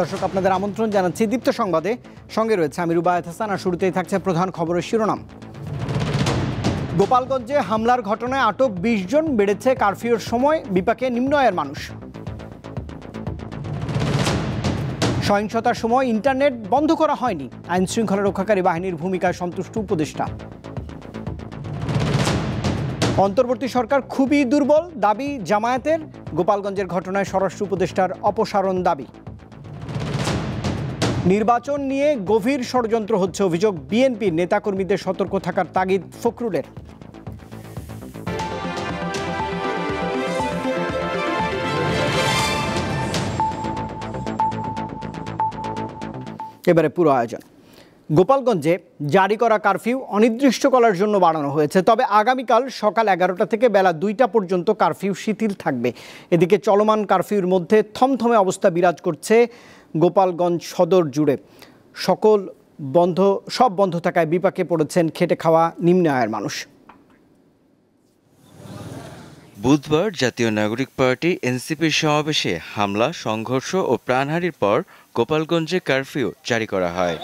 দর্শক আপনাদের আমন্ত্রণ জানাচ্ছি দীপ্ত সংবাদে, সঙ্গে রয়েছে আমি রুবায়েত হাসান। আর শুরুতেই থাকছে প্রধান খবরের শিরোনাম। গোপালগঞ্জে হামলার ঘটনায় আটক ২০ জন, বেড়েছে কারফিউর সময়, বিপাকে নিম্ন আয়ের মানুষ। সহিংসতার সময় ইন্টারনেট বন্ধ করা হয়নি, আইন শৃঙ্খলা রক্ষাকারী বাহিনীর ভূমিকায় সন্তুষ্ট উপদেষ্টা। অন্তর্বর্তী সরকার খুবই দুর্বল, দাবি জামায়াতের। গোপালগঞ্জের ঘটনায় স্বরাষ্ট্র উপদেষ্টার অপসারণ দাবি। নির্বাচন নিয়ে গভীর ষড়যন্ত্র হচ্ছে অভিযোগ, বিএনপির নেতাকর্মীদের সতর্ক থাকার তাগিদ ফখরুলের। এবারে পুরো আয়োজন। গোপালগঞ্জে জারি করা কারফিউ অনির্দিষ্টকালের জন্য বাড়ানো হয়েছে, তবে আগামীকাল সকাল 11টা থেকে বেলা 2টা পর্যন্ত কারফিউ শিথিল থাকবে। এদিকে চলমান কারফিউর মধ্যে থমথমে অবস্থা বিরাজ করছে গোপালগঞ্জ সদর জুড়ে। সব বন্ধ থাকায় বিপাকে পড়েছেন খেটে খাওয়া নিম্ন আয়ের মানুষ। বুধবার জাতীয় নাগরিক পার্টি এনসিপির সমাবেশে হামলা, সংঘর্ষ ও প্রাণহানির পর গোপালগঞ্জে কারফিউ জারি করা হয়।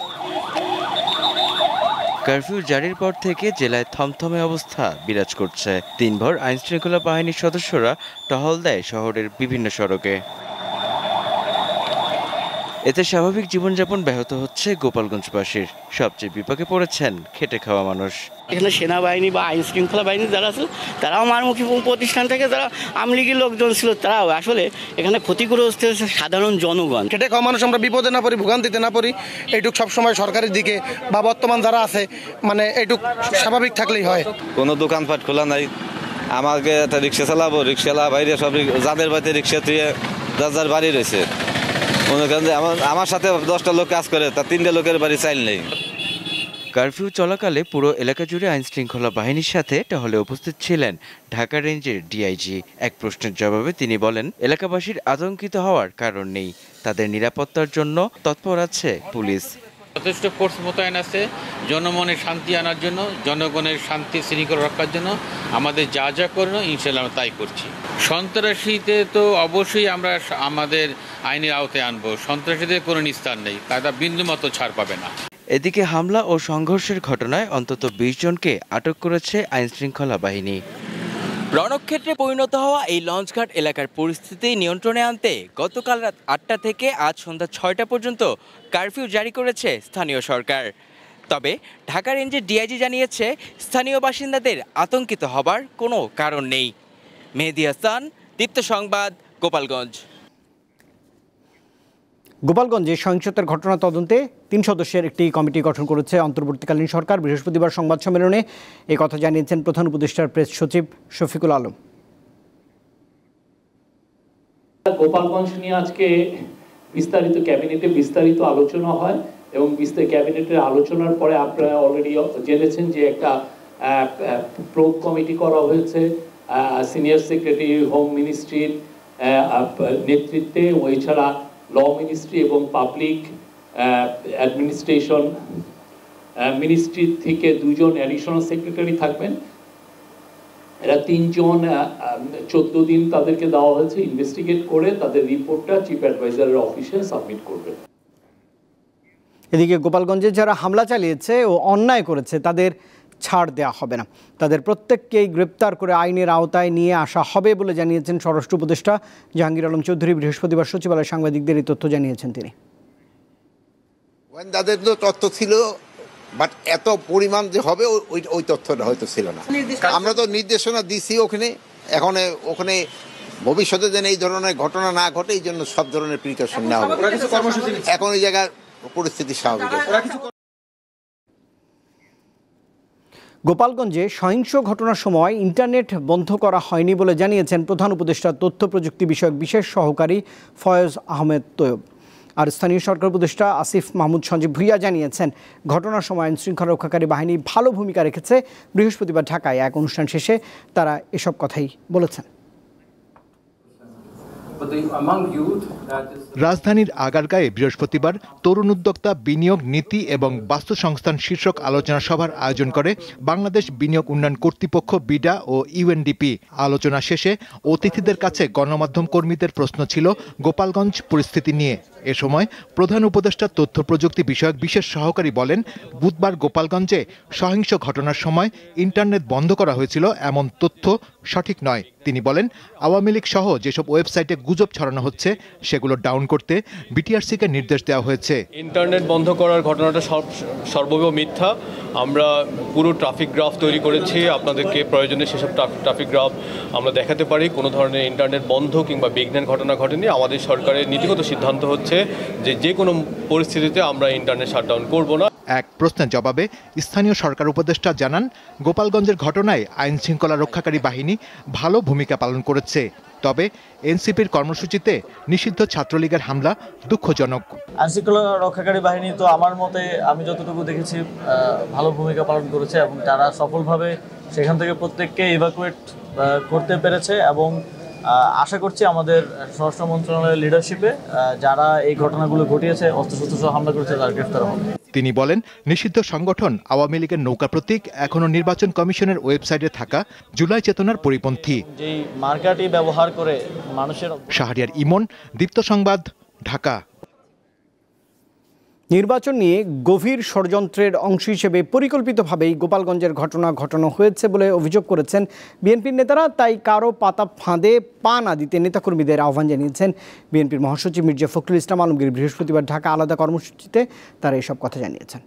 কারফিউ জারির পর থেকে জেলায় থমথমে অবস্থা বিরাজ করছে। দিনভর আইনশৃঙ্খলা বাহিনীর সদস্যরা টহল দেয় শহরের বিভিন্ন সড়কে। এতে স্বাভাবিক জীবনযাপন ব্যাহত হচ্ছে গোপালগঞ্জবাসীর। সবচেয়ে বিপাকে পড়েছেন খেটে খাওয়া মানুষ। এখানে সেনাবাহিনী বা আইন শৃঙ্খলা বাহিনী যারা ছিল, তারাও মারমুখী প্রতিষ্ঠান থেকে যারা আওয়ামী লীগের লোকজন ছিল, তারাও আসলে এখানে ক্ষতিগ্রস্ত হয়েছে সাধারণ জনগণ। খেটে খাওয়া মানুষ আমরা বিপদে না পড়ি, ভোগান্তিতে না পড়ি, এইটুক সবসময় সরকারের দিকে বা বর্তমান যারা আছে মানে এইটুক স্বাভাবিক থাকলেই হয়। কোনো দোকানপাট খোলা নাই, আমাকে একটা রিক্সা চালাবো, রিক্সাওয়ালা বাইরে সব যাদের বাড়িতে রিক্সা তুই যার বাড়ি রয়েছে। মনে করেন যে আমার সাথে 10টা লোক কাজ করে, তার 3টে লোকের বাড়ি চাইল নেই। কারফিউ চলাকালে পুরো এলাকা জুড়ে আইন শৃঙ্খলা বাহিনীর সাথে টহলে উপস্থিত ছিলেন ঢাকা রেঞ্জের ডিআইজি। এক প্রশ্নের জবাবে তিনি বলেন, এলাকাবাসীর আতঙ্কিত হওয়ার কারণ নেই, তাদের নিরাপত্তার জন্য তৎপর আছে পুলিশ। যথেষ্ট ফোর্স মোতায়েন আছে জনমনে শান্তি আনার জন্য, জনগণের শান্তি শৃঙ্খলা রক্ষার জন্য। আমাদের যা যা করণীয় ইনশাআল্লাহ আমরা তাই করছি। সন্ত্রাসীতে তো অবশ্যই আমরা আমাদের আইনের আওতায় আনবো। সন্ত্রাসীদের কোনো নিস্তার নেই, তারা বিন্দুমাত্র ছাড় পাবে না। এদিকে হামলা ও সংঘর্ষের ঘটনায় অন্তত 20 জনকে আটক করেছে আইন শৃঙ্খলা বাহিনী। রণক্ষেত্রে পরিণত হওয়া এই লঞ্চঘাট এলাকার পরিস্থিতি নিয়ন্ত্রণে আনতে গতকাল রাত 8টা থেকে আজ সন্ধ্যা 6টা পর্যন্ত কারফিউ জারি করেছে স্থানীয় সরকার। তবে ঢাকা রেঞ্জের ডিআইজি জানিয়েছে, স্থানীয় বাসিন্দাদের আতঙ্কিত হবার কোনো কারণ নেই। মেহেদী হাসান, দীপ্ত সংবাদ, গোপালগঞ্জ। গোপালগঞ্জে সহিংসতার ঘটনা তদন্তে 3 সদস্যের একটি কমিটি গঠন করেছে অন্তর্বর্তীকালীন সরকার। বৃহস্পতিবার সংবাদ সম্মেলনে এই কথা জানিয়েছেন প্রধান উপদেষ্টার প্রেস সচিব শফিকুল আলম। গোপালগঞ্জ নিয়ে আজকে ক্যাবিনেটে বিস্তারিত আলোচনা হয় এবং ক্যাবিনেটের আলোচনার পরে আপনারা অলরেডি জেনেছেন যে একটা প্রোব কমিটি করা হয়েছে সিনিয়র সেক্রেটারি হোম মিনিস্ট্রির নেতৃত্বে। ওই ছাড়া ল মিনিস্ট্রি এবং পাবলিক অ্যাডমিনিস্ট্রেশন মিনিস্ট্রি থেকে 2 জন অ্যাডিশনাল সেক্রেটারি থাকবেন। এরা 3 জন 14 দিন তাদেরকে দেওয়া হয়েছে ইনভেস্টিগেট করে তাদের রিপোর্টটা চিফ অ্যাডভাইজারের অফিসে সাবমিট করবে। এদিকে গোপালগঞ্জে যারা হামলা চালিয়েছে ও অন্যায় করেছে তাদের ছাড় দেওয়া হবে না, তাদের প্রত্যেককেই গ্রেপ্তার করে আইনের আওতায় নিয়ে আসা হবে বলে জানিয়েছেন স্বরাষ্ট্র উপদেষ্টা জাহাঙ্গীর আলম চৌধুরী। বৃহস্পতিবার সচিবালয়ে সাংবাদিকদের এই তথ্য জানিয়েছেন তিনি। তাদের তো তথ্য ছিল, বাট এত পরিমাণ যে হবে ওই তথ্যটা হয়তো ছিল না। আমরা তো নির্দেশনা দিছি ওখানে ভবিষ্যতে যেন এই ধরনের ঘটনা না ঘটে, এই জন্য সব ধরনের প্রিকশন নেওয়া হবে। এখন ওই জায়গার পরিস্থিতি স্বাভাবিক। গোপালগঞ্জে সহিংস ঘটনার সময় ইন্টারনেট বন্ধ করা হয়নি বলে জানিয়েছেন প্রধান উপদেষ্টা তথ্য প্রযুক্তি বিষয়ক বিশেষ সহকারী ফয়েজ আহমেদ তৈয়ব। আর স্থানীয় সরকার উপদেষ্টা আসিফ মাহমুদ সঞ্জীব ভুইয়া জানিয়েছেন, ঘটনার সময় আইনশৃঙ্খলা রক্ষাকারী বাহিনী ভালো ভূমিকা রেখেছে। বৃহস্পতিবার ঢাকায় এক অনুষ্ঠান শেষে তারা এসব কথাই বলেছেন। রাজধানীর আগারগাঁয়ে বৃহস্পতিবার তরুণ উদ্যোক্তা বিনিয়োগ নীতি এবং বাস্তুসংস্থান শীর্ষক আলোচনা সভার আয়োজন করে বাংলাদেশ বিনিয়োগ উন্নয়ন কর্তৃপক্ষ বিডা ও ইউএনডিপি। আলোচনা শেষে অতিথিদের কাছে গণমাধ্যম কর্মীদের প্রশ্ন ছিল গোপালগঞ্জ পরিস্থিতি নিয়ে। এ সময় প্রধান উপদেষ্টা তথ্য প্রযুক্তি বিষয়ক বিশেষ সহকারী বলেন, বুধবার গোপালগঞ্জে সহিংস ঘটনার সময় ইন্টারনেট বন্ধ করা হয়েছিল এমন তথ্য সঠিক নয়। তিনি বলেন, আওয়ামী লীগ সহ যেসব ওয়েবসাইটে গুজব ছড়ানো হচ্ছে সেগুলো ডাউন করতে বিটিআরসিকে নির্দেশ দেওয়া হয়েছে। ইন্টারনেট বন্ধ করার ঘটনাটা সর্বৈব মিথ্যা। আমরা পুরো ট্রাফিক গ্রাফ তৈরি করেছি, আপনাদেরকে প্রয়োজনে সেসব ট্রাফিক গ্রাফ আমরা দেখাতে পারি। কোনো ধরনের ইন্টারনেট বন্ধ কিংবা বিঘ্নের ঘটনা ঘটেনি। আমাদের সরকারের নীতিগত সিদ্ধান্ত হচ্ছে যে কোনো পরিস্থিতিতে আমরা ইন্টারনেট শাটডাউন করব না। এক প্রশ্নের জবাবে স্থানীয় সরকার উপদেষ্টা জানান, গোপালগঞ্জের ঘটনায় আইন শৃঙ্খলা রক্ষাকারী বাহিনী ভালো ভূমিকা পালন করেছে। তবে এনসিপির কর্মসূচিতে নিষিদ্ধ ছাত্রলীগের হামলা দুঃখজনক। আইন শৃঙ্খলা রক্ষাকারী বাহিনী তো আমার মতে আমি যতটুকু দেখেছি ভালো ভূমিকা পালন করেছে এবং তারা সফলভাবে সেখান থেকে প্রত্যেককে ইভাকুয়েট করতে পেরেছে এবং আশা করছি আমাদের স্বরাষ্ট্র মন্ত্রণালয়ের লিডারশিপে যারা এই ঘটনাগুলো ঘটিয়েছে, অস্ত্রশস্ত্র সহ হামলা করেছে, তারা গ্রেফতার হবে। তিনি বলেন, নিষিদ্ধ সংগঠন আওয়ামী লীগের নৌকা প্রতীক এখনো নির্বাচন কমিশনের ওয়েবসাইটে থাকা জুলাই চেতনার পরিপন্থী। যেই মার্কাটি ব্যবহার করে মানুষের। শাহরিয়ার ইমন, দীপ্ত সংবাদ, ঢাকা। নির্বাচন নিয়ে গভীর ষড়যন্ত্রের অংশ হিসেবে পরিকল্পিতভাবেই গোপালগঞ্জের ঘটনা ঘটানো হয়েছে বলে অভিযোগ করেছেন বিএনপির নেতারা। তাই কারো পাতা ফাঁদে পা না দিতে নেতাকর্মীদের আহ্বান জানিয়েছেন বিএনপির মহাসচিব মির্জা ফখরুল ইসলাম আলমগীর। বৃহস্পতিবার ঢাকা আলাদা কর্মসূচিতে তারা এসব কথা জানিয়েছেন।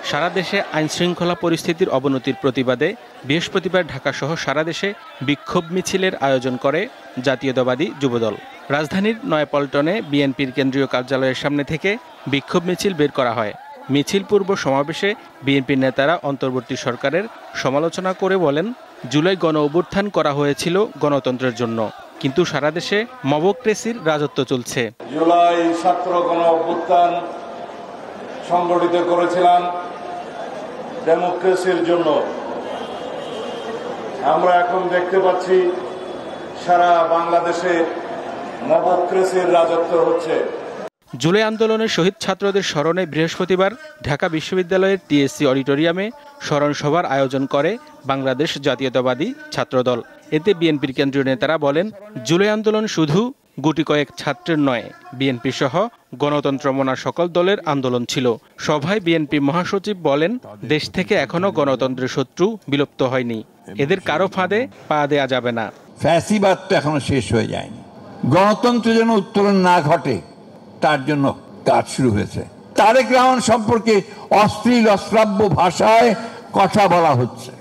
সারা দেশে আইনশৃঙ্খলা পরিস্থিতির অবনতির প্রতিবাদে বৃহস্পতিবার ঢাকাসহ সারা দেশে বিক্ষোভ মিছিলের আয়োজন করে জাতীয়তাবাদী যুবদল। রাজধানীর নয়াপল্টনে বিএনপির কেন্দ্রীয় কার্যালয়ের সামনে থেকে বিক্ষোভ মিছিল বের করা হয়। মিছিল পূর্ব সমাবেশে বিএনপির নেতারা অন্তর্বর্তী সরকারের সমালোচনা করে বলেন, জুলাই গণ অভ্যুত্থান করা হয়েছিল গণতন্ত্রের জন্য, কিন্তু সারা দেশে মবক্রেসির রাজত্ব চলছে। জুলাই ছাত্র গণ অভ্যুত্থান সংগঠিত করেছিলাম ডেমোক্রেসির জন্য। আমরা এখন দেখতে পাচ্ছি সারা বাংলাদেশে মবক্রেসির রাজত্ব হচ্ছে। জুলাই আন্দোলনের শহীদ ছাত্রদের স্মরণে বৃহস্পতিবার ঢাকা বিশ্ববিদ্যালয়ের টিএসসি অডিটোরিয়ামে স্মরণ সভার আয়োজন করে বাংলাদেশ জাতীয়তাবাদী ছাত্রদল। এতে বিএনপির কেন্দ্রীয় নেতারা বলেন, জুলাই আন্দোলন শুধু গুটি কয়েক ছাত্রের নয়, বিএনপি সহ গণতন্ত্র মনা সকল দলের আন্দোলন ছিল। সভায় বিএনপি মহাসচিব বলেন, দেশ থেকে এখনো গণতন্ত্রের শত্রু বিলুপ্ত হয়নি, এদের কারো ফাঁদে পা দেয়া যাবে না। ফ্যাসিবাদ তো এখনো শেষ হয়ে যায়নি। গণতন্ত্রের যেন উত্তরণ না ঘটে তার জন্য কাজ শুরু হয়েছে। তারেক রহমান সম্পর্কে অশ্লীল অশ্রাব্য ভাষায় কথা বলা হচ্ছে।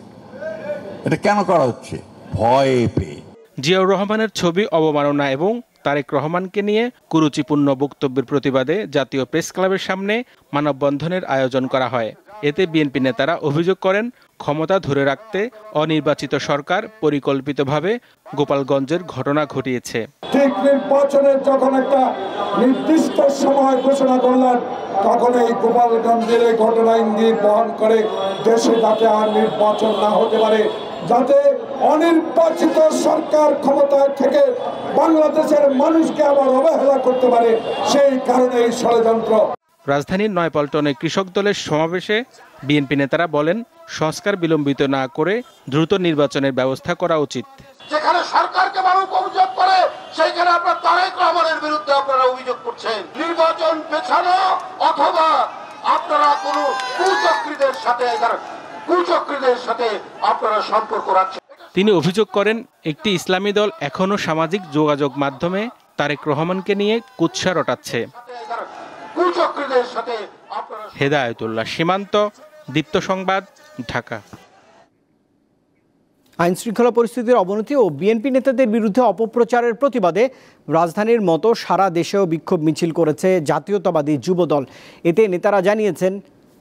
এটা কেন করা হচ্ছে? ভয়ে পেয়ে। জিয়াউর রহমানের ছবি অবমাননা এবং তারেক রহমানকে নিয়ে কুরুচিপূর্ণ বক্তব্যের প্রতিবাদে জাতীয় প্রেস ক্লাবের সামনে মানববন্ধনের আয়োজন করা হয়। এতে বিএনপি নেতারা অভিযোগ করেন, ক্ষমতা ধরে রাখতে অনির্বাচিত সরকার পরিকল্পিতভাবে গোপালগঞ্জের ঘটনা ঘটিয়েছে। ঠিক নির্বাচনের যখন একটা নির্দিষ্ট সময় ঘোষণা করলেন, তখন এই গোপালগঞ্জের এই ঘটনা ইঙ্গিত বহন করে দেশে যাতে আর নির্বাচন না হতে পারে, যাতে অনির্বাচিত সরকার ক্ষমতায় থেকে বাংলাদেশের মানুষকে আবার অবহেলা করতে পারে, সেই কারণে এই ষড়যন্ত্র। রাজধানীর নয়াপল্টনে কৃষক দলের সমাবেশে বিএনপি নেতারা বলেন, সংস্কার বিলম্বিত না করে দ্রুত নির্বাচনের ব্যবস্থা করা উচিত। যেখানে সরকারকে মানব অভিযোগ করে সেইখানে আপনারা তারেক রহমানের বিরুদ্ধে আপনারা অভিযোগ করছেন। নির্বাচন পেছানো অথবা আপনারা কোনো কুচক্রীদের সাথে আপনারা সম্পর্ক রাখছেন। তিনি অভিযোগ করেন, একটি ইসলামী দল এখনো সামাজিক যোগাযোগ মাধ্যমে তারেক রহমানকে নিয়ে কুৎসা রটাচ্ছে। হেদায়েতুল্লাহ সীমান্ত, দীপ্ত সংবাদ, ঢাকা। আইন শৃঙ্খলা পরিস্থিতির অবনতি ও বিএনপি নেতাদের বিরুদ্ধে অপপ্রচারের প্রতিবাদে রাজধানীর মতো সারা দেশেও বিক্ষোভ মিছিল করেছে জাতীয়তাবাদী যুবদল। এতে নেতারা জানিয়েছেন,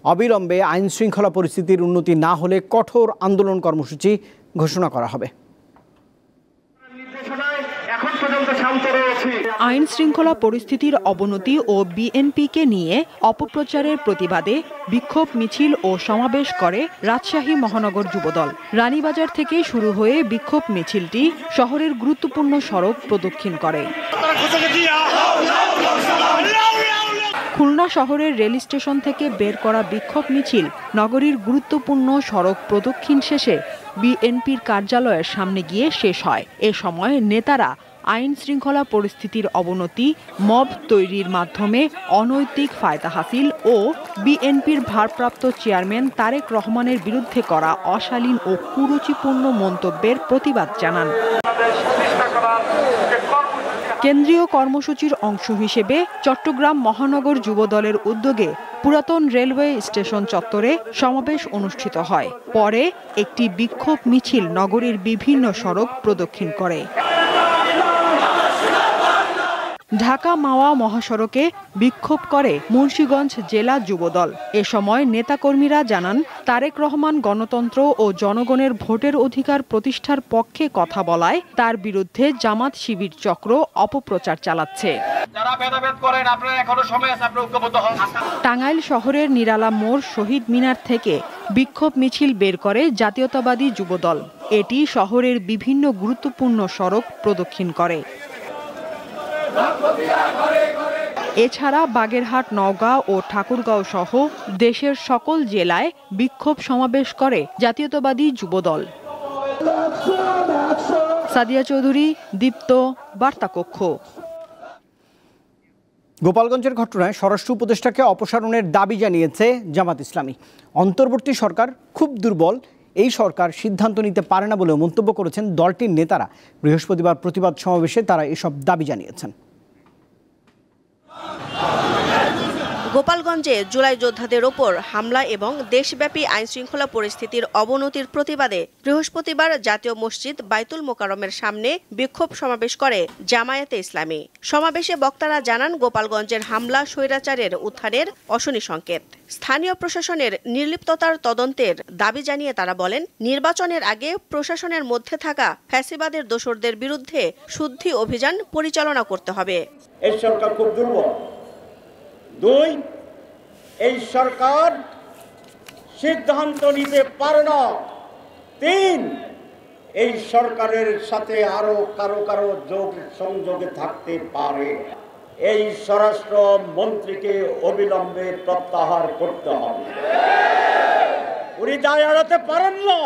অবিলম্বে আইন শৃঙ্খলা পরিস্থিতির উন্নতি না হলে কঠোর আন্দোলন কর্মসূচি ঘোষণা করা হবে। আইন শৃঙ্খলা পরিস্থিতির অবনতি ও বিএনপিকে নিয়ে অপপ্রচারের প্রতিবাদে বিক্ষোভ মিছিল ও সমাবেশ করে রাজশাহী মহানগর যুবদল। রানীবাজার থেকে শুরু হয়ে বিক্ষোভ মিছিলটি শহরের গুরুত্বপূর্ণ সড়ক প্রদক্ষিণ করে। খুলনা শহরের রেল স্টেশন থেকে বের করা বিক্ষোভ মিছিল নগরীর গুরুত্বপূর্ণ সড়ক প্রদক্ষিণ শেষে বিএনপির কার্যালয়ের সামনে গিয়ে শেষ হয়। এ সময় নেতারা আইন শৃঙ্খলা পরিস্থিতির অবনতি, মব তৈরির মাধ্যমে অনৈতিক ফায়দা হাসিল ও বিএনপির ভারপ্রাপ্ত চেয়ারম্যান তারেক রহমানের বিরুদ্ধে করা অশালীন ও কুরুচিপূর্ণ মন্তব্যের প্রতিবাদ জানান। কেন্দ্রীয় কর্মসূচির অংশ হিসেবে চট্টগ্রাম মহানগর যুবদলের উদ্যোগে পুরাতন রেলওয়ে স্টেশন চত্বরে সমাবেশ অনুষ্ঠিত হয়। পরে একটি বিক্ষোভ মিছিল নগরীর বিভিন্ন সড়ক প্রদক্ষিণ করে। ঢাকা মাওয়া মহাসড়কে বিক্ষোভ করে মুন্সিগঞ্জ জেলা যুবদল। এ সময় নেতাকর্মীরা জানান, তারেক রহমান গণতন্ত্র ও জনগণের ভোটের অধিকার প্রতিষ্ঠার পক্ষে কথা বলায় তার বিরুদ্ধে জামাত শিবির চক্র অপপ্রচার চালাচ্ছে। টাঙ্গাইল শহরের নিরালা মোড় শহীদ মিনার থেকে বিক্ষোভ মিছিল বের করে জাতীয়তাবাদী যুবদল। এটি শহরের বিভিন্ন গুরুত্বপূর্ণ সড়ক প্রদক্ষিণ করে। এছাড়া বাগেরহাট, নওগাঁ ও ঠাকুরগাঁও সহ দেশের সকল জেলায় বিক্ষোভ সমাবেশ করে জাতীয়তাবাদী যুবদল। সাদিয়া চৌধুরী, দীপ্ত, বার্তাকক্ষ। গোপালগঞ্জের ঘটনায় স্বরাষ্ট্র উপদেষ্টাকে অপসারণের দাবি জানিয়েছে জামাত ইসলামী। অন্তর্বর্তী সরকার খুব দুর্বল, এই সরকার সিদ্ধান্ত নিতে পারে না বলেও মন্তব্য করেছেন দলটির নেতারা। বৃহস্পতিবার প্রতিবাদ সমাবেশে তারা এসব দাবি জানিয়েছেন। গোপালগঞ্জে জুলাই যোদ্ধাদের ওপর হামলা এবং দেশব্যাপী আইনশৃঙ্খলা পরিস্থিতির অবনতির প্রতিবাদে বৃহস্পতিবার জাতীয় মসজিদ বাইতুল মোকাররমের সামনে বিক্ষোভ সমাবেশ করে জামায়াতে ইসলামী। সমাবেশে বক্তারা জানান, গোপালগঞ্জের হামলা স্বৈরাচারের উত্থানের অশনি সংকেত। স্থানীয় প্রশাসনের নির্লিপ্ততার তদন্তের দাবি জানিয়ে তারা বলেন, নির্বাচনের আগে প্রশাসনের মধ্যে থাকা ফ্যাসিবাদের দোসরদের বিরুদ্ধে শুদ্ধি অভিযান পরিচালনা করতে হবে। এই সরকার খুব দুর্বল। 2, এই সরকার সিদ্ধান্ত নিতে পারে না। 3, এই সরকারের সাথে আরো কারো যোগ সংযোগে থাকতে পারে। এই স্বরাষ্ট্র মন্ত্রীকে অবিলম্বে প্রত্যাহার করতে হবে। উনি দায় এড়াতে পারেন না।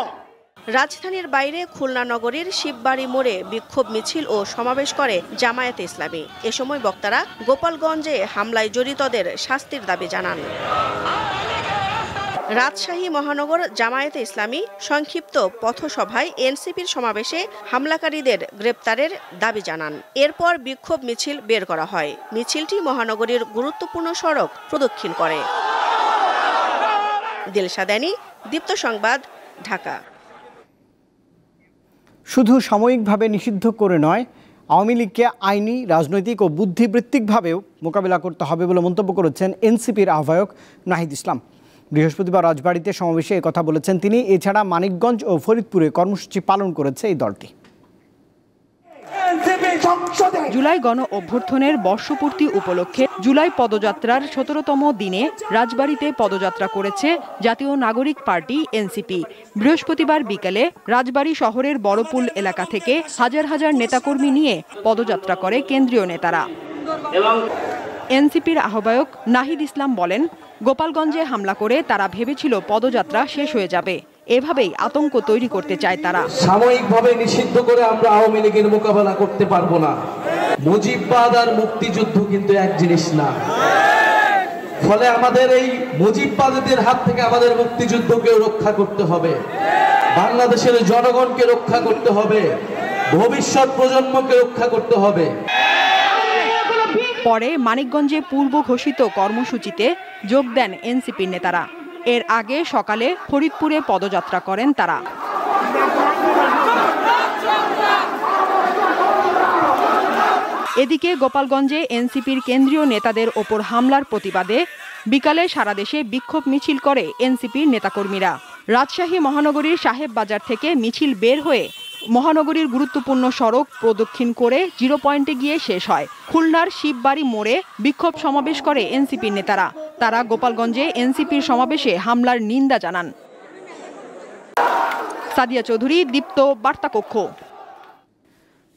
রাজধানীর বাইরে খুলনা নগরীর শিববাড়ি মোড়ে বিক্ষোভ মিছিল ও সমাবেশ করে জামায়াতে ইসলামী। এ সময় বক্তারা গোপালগঞ্জে হামলায় জড়িতদের শাস্তির দাবি জানান। রাজশাহী মহানগর জামায়াতে ইসলামী সংক্ষিপ্ত পথসভায় এনসিপির সমাবেশে হামলাকারীদের গ্রেপ্তারের দাবি জানান। এরপর বিক্ষোভ মিছিল বের করা হয়। মিছিলটি মহানগরীর গুরুত্বপূর্ণ সড়ক প্রদক্ষিণ করে। দিলশা দানি, দীপ্ত সংবাদ, ঢাকা। শুধু সাময়িকভাবে নিষিদ্ধ করে নয়, আওয়ামী লীগকে আইনি, রাজনৈতিক ও বুদ্ধিবৃত্তিকভাবেও মোকাবিলা করতে হবে বলে মন্তব্য করেছেন এনসিপির আহ্বায়ক নাহিদ ইসলাম। বৃহস্পতিবার রাজবাড়ীতে সমাবেশে একথা বলেছেন তিনি। এছাড়া মানিকগঞ্জ ও ফরিদপুরে কর্মসূচি পালন করেছে এই দলটি। জুলাই গণ অভ্যুত্থানের বর্ষপূর্তি উপলক্ষে জুলাই পদযাত্রার 17তম দিনে রাজবাড়ীতে পদযাত্রা করেছে জাতীয় নাগরিক পার্টি এনসিপি। বৃহস্পতিবার বিকেলে রাজবাড়ী শহরের বড়পুল এলাকা থেকে হাজার হাজার নেতাকর্মী নিয়ে পদযাত্রা করে কেন্দ্রীয় নেতারা। এনসিপির আহ্বায়ক নাহিদ ইসলাম বলেন, গোপালগঞ্জে হামলা করে তারা ভেবেছিল পদযাত্রা শেষ হয়ে যাবে। এভাবেই আতঙ্ক তৈরি করতে চায় তারা। সাময়িকভাবে নিষিদ্ধ করে আমরা আওয়ামী লীগের মোকাবেলা করতে পারবো না। মুজিববাদ আর মুক্তিযুদ্ধ কিন্তু এক জিনিস না। ফলে আমাদের এই মুজিববাদীদের হাত থেকে আমাদের মুক্তিযুদ্ধকে রক্ষা করতে হবে, বাংলাদেশের জনগণকে রক্ষা করতে হবে, ভবিষ্যৎ প্রজন্মকে রক্ষা করতে হবে। পরে মানিকগঞ্জে পূর্ব ঘোষিত কর্মসূচিতে যোগ দেন এনসিপির নেতারা। এর আগে সকালে ফরিদপুরে পদযাত্রা করেন তারা। এদিকে গোপালগঞ্জে এনসিপির কেন্দ্রীয় নেতাদের ওপর হামলার প্রতিবাদে বিকালে সারা দেশে বিক্ষোভ মিছিল করে এনসিপির নেতাকর্মীরা। রাজশাহী মহানগরীর সাহেব বাজার থেকে মিছিল বের হয়ে মহানগরীর গুরুত্বপূর্ণ সড়ক প্রদক্ষিণ করে 0 পয়েন্টে গিয়ে শেষ হয়। খুলনার শিববাড়ি মোড়ে বিক্ষোভ সমাবেশ করে এনসিপির নেতারা। তারা গোপালগঞ্জে এনসিপির সমাবেশে হামলার নিন্দা জানান। সাদিয়া চৌধুরী, দীপ্ত, বার্তাকক্ষ।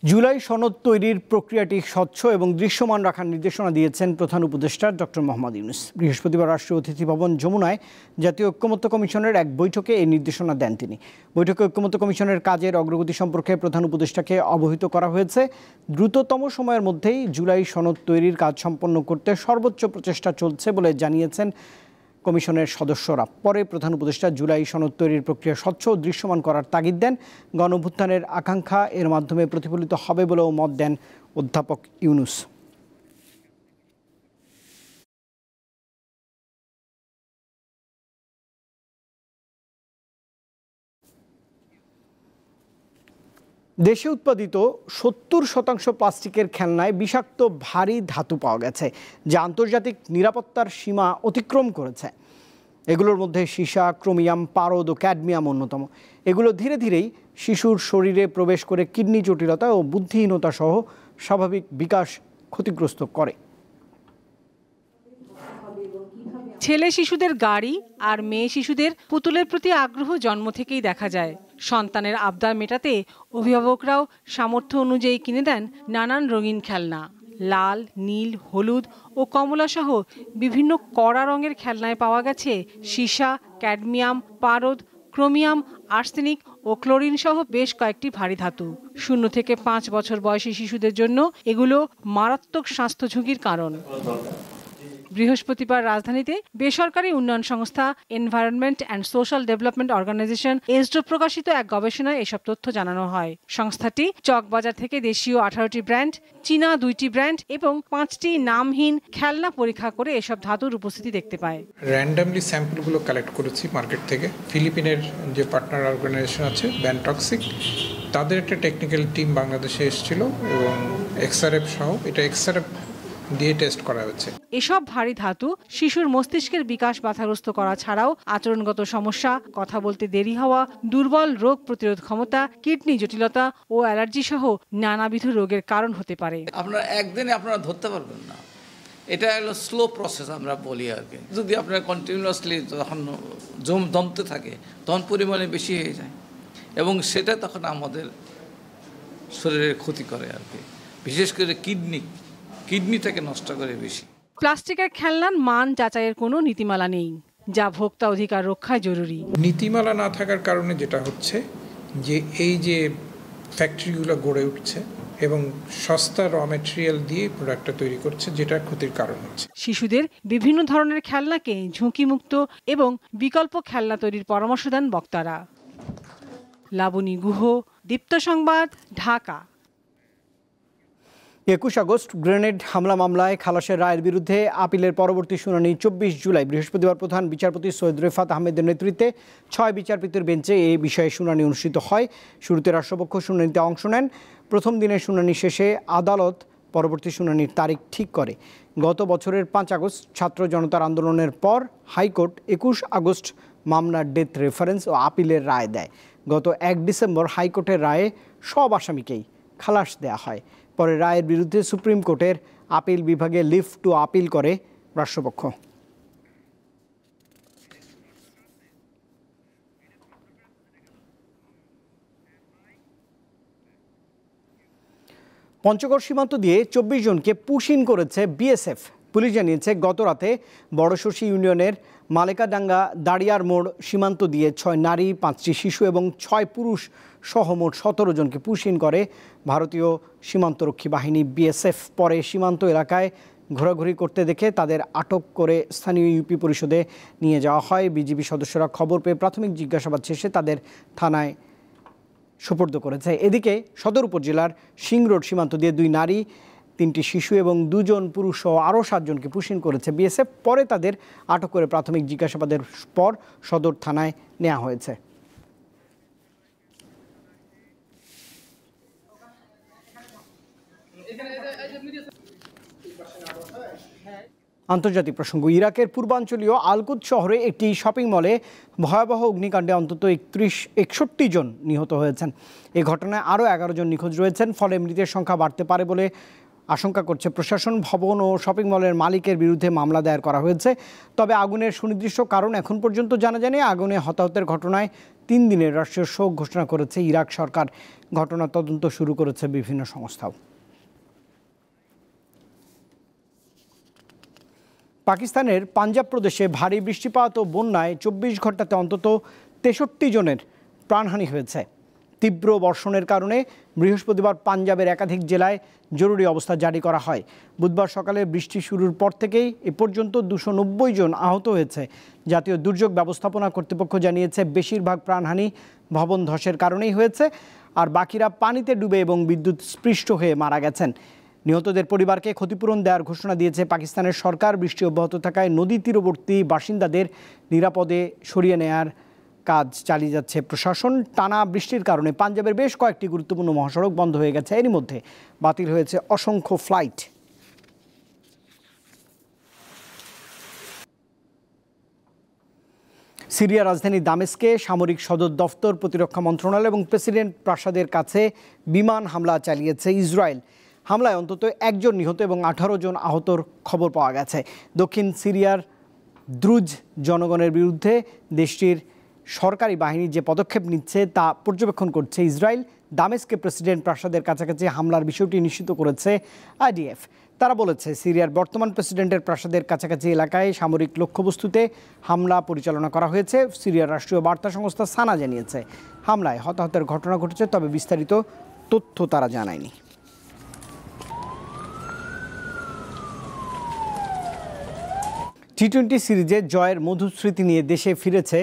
জুলাই সনদ তৈরির প্রক্রিয়াটি স্বচ্ছ এবং দৃশ্যমান রাখার নির্দেশনা দিয়েছেন প্রধান উপদেষ্টা ডক্টর মোহাম্মদ ইউনূস। বৃহস্পতিবার রাষ্ট্রীয় অতিথি ভবন যমুনায় জাতীয় ঐক্যমত্য কমিশনের এক বৈঠকে এই নির্দেশনা দেন তিনি। বৈঠকে ঐক্যমত্য কমিশনের কাজের অগ্রগতি সম্পর্কে প্রধান উপদেষ্টাকে অবহিত করা হয়েছে। দ্রুততম সময়ের মধ্যেই জুলাই সনদ তৈরির কাজ সম্পন্ন করতে সর্বোচ্চ প্রচেষ্টা চলছে বলে জানিয়েছেন কমিশনের সদস্যরা। পরে প্রধান উপদেষ্টা জুলাই সনদ তৈরির প্রক্রিয়া স্বচ্ছ ও দৃশ্যমান করার তাগিদ দেন। গণঅভ্যুত্থানের আকাঙ্ক্ষা এর মাধ্যমে প্রতিফলিত হবে বলেও মত দেন অধ্যাপক ইউনূস। দেশে উৎপাদিত 70% প্লাস্টিকের খেলনায় বিষাক্ত ভারী ধাতু পাওয়া গেছে, যা আন্তর্জাতিক নিরাপত্তার সীমা অতিক্রম করেছে। এগুলোর মধ্যে সীসা, ক্রোমিয়াম, পারদ ও ক্যাডমিয়াম অন্যতম। এগুলো ধীরে ধীরেই শিশুর শরীরে প্রবেশ করে কিডনি জটিলতা ও বুদ্ধিহীনতা সহ স্বাভাবিক বিকাশ ক্ষতিগ্রস্ত করে। ছেলে শিশুদের গাড়ি আর মেয়ে শিশুদের পুতুলের প্রতি আগ্রহ জন্ম থেকেই দেখা যায়। সন্তানের আবদার মেটাতে অভিভাবকরাও সামর্থ্য অনুযায়ী কিনে দেন নানান রঙিন খেলনা। লাল, নীল, হলুদ ও কমলা সহ বিভিন্ন কড়া রঙের খেলনায় পাওয়া গেছে সীসা, ক্যাডমিয়াম, পারদ, ক্রোমিয়াম, আর্সেনিক ও ক্লোরিন সহ বেশ কয়েকটি ভারী ধাতু। 0 থেকে 5 বছর বয়সী শিশুদের জন্য এগুলো মারাত্মক স্বাস্থ্য ঝুঁকির কারণ। বৃহস্পতিবার রাজধানীতে বেসরকারি উন্নয়ন সংস্থা environment and social development organisation ESDO প্রকাশিত এক গবেষণায় এসব তথ্য জানানো হয়। সংস্থাটি চকবাজার থেকে দেশীয় 18টি ব্র্যান্ড, চীনা 2টি ব্র্যান্ড এবং 5টি নামহীন খেলনা পরীক্ষা করে এসব ধাতুর উপস্থিতি দেখতে পায়। র্যান্ডামলি স্যাম্পলগুলো কালেক্ট করেছি মার্কেট থেকে। ফিলিপিনের যে পার্টনার অর্গানাইজেশন আছে ব্যানটক্সিক, তাদের একটা টেকনিক্যাল টিম বাংলাদেশে এসেছিল এবং এক্সআরএফ সহ এটা এক্সআরএফ দিয়ে টেস্ট করা হচ্ছে। এসব ভারী ধাতু শিশুর মস্তিষ্কের বিকাশ বাধাগ্রস্ত করা ছাড়াও আচরণগত সমস্যা, কথা বলতে দেরি হওয়া, দুর্বল রোগ প্রতিরোধ ক্ষমতা, কিডনি জটিলতা ও অ্যালার্জি সহ নানাবিধ রোগের কারণ হতে পারে। আপনারা একদিনে আপনারা ধরতে পারবেন না, এটা হলো স্লো প্রসেস আমরা বলি আর কি। যদি আপনারা কন্টিনিউয়াসলি যখন জমতে থাকে তখন পরিমাণে বেশি হয়ে যায় এবং সেটা তখন আমাদের শরীরের ক্ষতি করে আর কি, বিশেষ করে কিডনি থেকে নষ্ট করে বেশি। প্লাস্টিকের খেলনার মান যাচাইয়ের কোনো নীতিমালা নেই, যা ভোক্তা অধিকার রক্ষায় জরুরি। নীতিমালা না থাকার কারণে যেটা হচ্ছে যে এই যে ফ্যাক্টরিগুলো গড়ে উঠছে এবং সস্তা র ম্যাটেরিয়াল দিয়ে প্রোডাক্টটা তৈরি করছে, যেটা ক্ষতির কারণ হচ্ছে। শিশুদের বিভিন্ন ধরনের খেলনাকে ঝুঁকিমুক্ত এবং বিকল্প খেলনা তৈরির পরামর্শ দেন বক্তারা। লাবণী গুহ, দীপ্ত সংবাদ, ঢাকা। 21 আগস্ট গ্রেনেড হামলা মামলায় খালাসের রায়ের বিরুদ্ধে আপিলের পরবর্তী শুনানি 24 জুলাই বৃহস্পতিবার প্রধান বিচারপতি সৈয়দ রেফাত আহমেদের নেতৃত্বে 6 বিচারপতির বেঞ্চে এই বিষয়ে শুনানি অনুষ্ঠিত হয়। শুরুতে রাষ্ট্রপক্ষ শুনানিতে অংশ নেন। প্রথম দিনের শুনানি শেষে আদালত পরবর্তী শুনানির তারিখ ঠিক করে। গত বছরের 5 আগস্ট ছাত্র জনতার আন্দোলনের পর হাইকোর্ট 21 আগস্ট মামলার ডেথ রেফারেন্স ও আপিলের রায় দেয়। গত 1 ডিসেম্বর হাইকোর্টের রায়ে সব আসামিকেই খালাস দেয়া হয়। পরে রায়ের বিরুদ্ধে সুপ্রিম কোর্টের আপিল বিভাগে লিভ টু আপিল করে রাষ্ট্রপক্ষ। পঞ্চগড় সীমান্ত দিয়ে 24 জনকে পুশ ইন করেছে বিএসএফ। পুলিশ জানিয়েছে গত রাতে বড়শশী ইউনিয়নের মালেকাডাঙ্গা দাড়িয়ার মোড় সীমান্ত দিয়ে 6 নারী, 5টি শিশু এবং 6 পুরুষ সহ মোট 17 জনকে পুশ ইন করে ভারতীয় সীমান্তরক্ষী বাহিনী বিএসএফ। পরে সীমান্ত এলাকায় ঘোরাঘুরি করতে দেখে তাদের আটক করে স্থানীয় ইউপি পরিষদে নিয়ে যাওয়া হয়। বিজিবি সদস্যরা খবর পেয়ে প্রাথমিক জিজ্ঞাসাবাদ শেষে তাদের থানায় সোপর্দ করেছে। এদিকে সদর উপজেলার সিং রোড সীমান্ত দিয়ে 2 নারী, 3টি শিশু এবং 2 জন পুরুষ সহ আরও 7 জনকে পুশ ইন করেছে বিএসএফ। পরে তাদের আটক করে প্রাথমিক জিজ্ঞাসাবাদের পর সদর থানায় নেওয়া হয়েছে। আন্তর্জাতিক প্রসঙ্গ, ইরাকের পূর্বাঞ্চলীয় আলকুদ শহরে একটি শপিং মলে ভয়াবহ অগ্নিকাণ্ডে অন্তত 61 জন নিহত হয়েছেন। এই ঘটনায় আরও 11 জন নিখোঁজ রয়েছেন। ফলে মৃতের সংখ্যা বাড়তে পারে বলে আশঙ্কা করছে প্রশাসন। ভবন ও শপিং মলের মালিকের বিরুদ্ধে মামলা দায়ের করা হয়েছে। তবে আগুনের সুনির্দিষ্ট কারণ এখন পর্যন্ত জানা যায়নি। আগুনে হতাহতের ঘটনায় 3 দিনের রাষ্ট্রীয় শোক ঘোষণা করেছে ইরাক সরকার। ঘটনার তদন্ত শুরু করেছে বিভিন্ন সংস্থাও। পাকিস্তানের পাঞ্জাব প্রদেশে ভারী বৃষ্টিপাত ও বন্যায় 24 ঘন্টাতে অন্তত 63 জনের প্রাণহানি হয়েছে। তীব্র বর্ষণের কারণে বৃহস্পতিবার পাঞ্জাবের একাধিক জেলায় জরুরি অবস্থা জারি করা হয়। বুধবার সকালে বৃষ্টি শুরুর পর থেকেই এ পর্যন্ত 290 জন আহত হয়েছে। জাতীয় দুর্যোগ ব্যবস্থাপনা কর্তৃপক্ষ জানিয়েছে বেশিরভাগ প্রাণহানি ভবন ধসের কারণেই হয়েছে, আর বাকিরা পানিতে ডুবে এবং বিদ্যুৎ স্পৃষ্ট হয়ে মারা গেছেন। নিহতদের পরিবারকে ক্ষতিপূরণ দেওয়ার ঘোষণা দিয়েছে পাকিস্তানের সরকার। বৃষ্টি অব্যাহত থাকায় নদী তীরবর্তী বাসিন্দাদের নিরাপদে সরিয়ে নেয়ার কাজ চালিয়ে যাচ্ছে প্রশাসন। টানা বৃষ্টির কারণে পাঞ্জাবের বেশ কয়েকটি গুরুত্বপূর্ণ মহাসড়ক বন্ধ হয়ে গেছে। এরই মধ্যে বাতিল হয়েছে অসংখ্য ফ্লাইট। সিরিয়ার রাজধানী দামেস্কে সামরিক সদর দফতর, প্রতিরক্ষা মন্ত্রণালয় এবং প্রেসিডেন্ট প্রাসাদের কাছে বিমান হামলা চালিয়েছে ইসরায়েল। হামলায় অন্তত 1 জন নিহত এবং 18 জন আহতর খবর পাওয়া গেছে। দক্ষিণ সিরিয়ার দ্রুজ জনগণের বিরুদ্ধে দেশটির সরকারি বাহিনী যে পদক্ষেপ নিচ্ছে তা পর্যবেক্ষণ করছে ইসরায়েল। দামেস্কে প্রেসিডেন্ট প্রাসাদের কাছাকাছি হামলার বিষয়টি নিশ্চিত করেছে আইডিএফ। তারা বলেছে সিরিয়ার বর্তমান প্রেসিডেন্টের প্রাসাদের কাছাকাছি এলাকায় সামরিক লক্ষ্যবস্তুতে হামলা পরিচালনা করা হয়েছে। সিরিয়ার রাষ্ট্রীয় বার্তা সংস্থা সানা জানিয়েছে হামলায় হতাহতের ঘটনা ঘটেছে, তবে বিস্তারিত তথ্য তারা জানায়নি। টি-20 সিরিজে জয়ের মধুর স্মৃতি নিয়ে দেশে ফিরেছে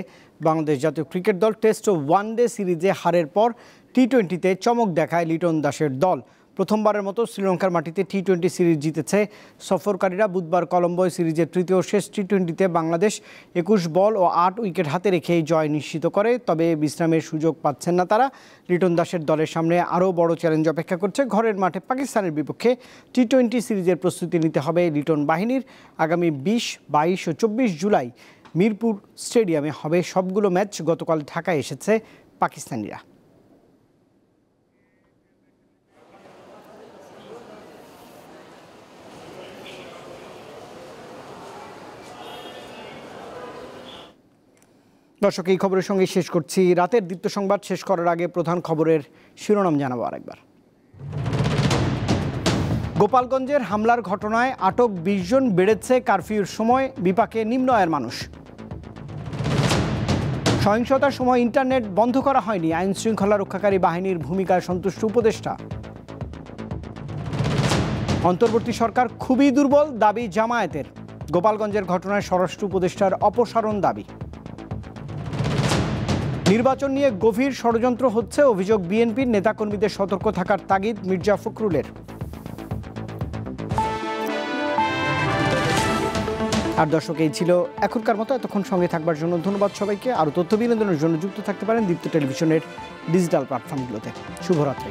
বাংলাদেশ জাতীয় ক্রিকেট দল। টেস্ট ও ওয়ানডে সিরিজে হারের পর টি-20তে চমক দেখায় লিটন দাসের দল। প্রথমবারের মতো শ্রীলঙ্কার মাটিতে টি-20 সিরিজ জিতেছে সফরকারীরা। বুধবার কলম্বোয় সিরিজের তৃতীয় শেষ টি-20তে বাংলাদেশ 21 বল ও 8 উইকেট হাতে রেখে জয় নিশ্চিত করে। তবে বিশ্রামের সুযোগ পাচ্ছেন না তারা। লিটন দাসের দলের সামনে আরও বড় চ্যালেঞ্জ অপেক্ষা করছে। ঘরের মাঠে পাকিস্তানের বিপক্ষে টি-20 সিরিজের প্রস্তুতি নিতে হবে লিটন বাহিনীর। আগামী 20, 22 ও 24 জুলাই মিরপুর স্টেডিয়ামে হবে সবগুলো ম্যাচ। গতকাল ঢাকায় এসেছে পাকিস্তানিরা। দর্শক, এই খবরের সঙ্গে শেষ করছি রাতের দীপ্ত সংবাদ। শেষ করার আগে প্রধান খবরের শিরোনাম জানাবো আরেকবার। গোপালগঞ্জের হামলার ঘটনায় আটক 20 জন, বেড়েছে কারফিউর সময়, বিপাকে নিম্ন আয়ের মানুষ। সহিংসতার সময় ইন্টারনেট বন্ধ করা হয়নি, আইন শৃঙ্খলা রক্ষাকারী বাহিনীর ভূমিকায় সন্তুষ্ট উপদেষ্টা। অন্তর্বর্তী সরকার খুবই দুর্বল, দাবি জামায়াতের। গোপালগঞ্জের ঘটনায় স্বরাষ্ট্র উপদেষ্টার অপসারণ দাবি। নির্বাচন নিয়ে গভীর ষড়যন্ত্র হচ্ছে, অভিযোগ বিএনপির। নেতাকর্মীদের সতর্ক থাকার তাগিদ মির্জা ফখরুলের। আর দর্শক, এই ছিল এখনকার মতো। এতক্ষণ সঙ্গে থাকবার জন্য ধন্যবাদ সবাইকে। আরও তথ্য বিনোদনের জন্য যুক্ত থাকতে পারেন দীপ্ত টেলিভিশনের ডিজিটাল প্ল্যাটফর্মগুলোতে। শুভরাত্রি।